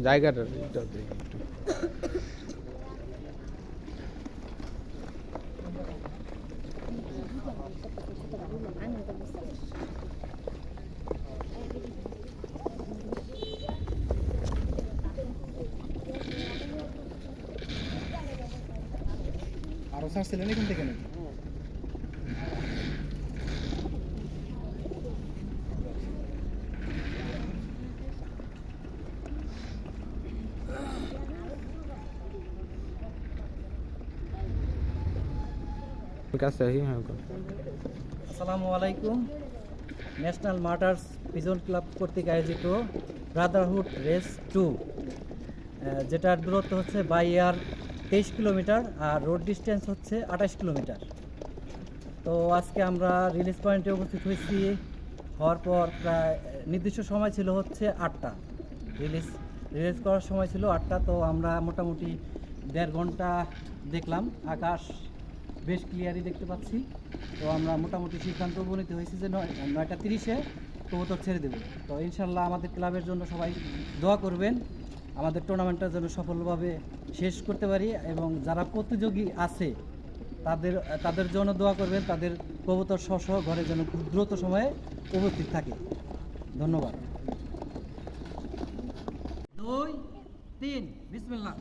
জায়গাটা এটা দেখি একটু। আরো ছাড়ছিলেন এখান থেকে নাকি? কাছে আহি হ্যাঁ আসসালামু আলাইকুম। ন্যাশনাল মার্টার্স পিজন ক্লাব কর্তৃক আয়োজিত ব্রাদারহুড রেস 2, যেটার দূরত্ব হচ্ছে বাই এয়ার 23 কিলোমিটার আর রোড ডিস্টেন্স হচ্ছে 28 কিলোমিটার। তো আজকে আমরা রিলিজ পয়েন্টে উপস্থিত হয়েছি। হওয়ার পর প্রায় নির্দিষ্ট সময় ছিল হচ্ছে 8টা, রিলিজ করার সময় ছিল 8টা। তো আমরা মোটামুটি 1.5 ঘন্টা দেখলাম, আকাশ বেশ ক্লিয়ারই দেখতে পাচ্ছি। তো আমরা মোটামুটি সিদ্ধান্ত উপনীত হয়েছি যে 9:30-এ কবুতর ছেড়ে দেব। তো ইনশাল্লাহ আমাদের ক্লাবের জন্য সবাই দোয়া করবেন, আমাদের টুর্নামেন্টটা যেন সফলভাবে শেষ করতে পারি, এবং যারা প্রতিযোগী আছে তাদের জন্য দোয়া করবেন, তাদের কবুতর স্ব ঘরে যেন খুব দ্রুত সময়ে উপস্থিত থাকে। ধন্যবাদ। 2, 3 বিসমিল্লাহ।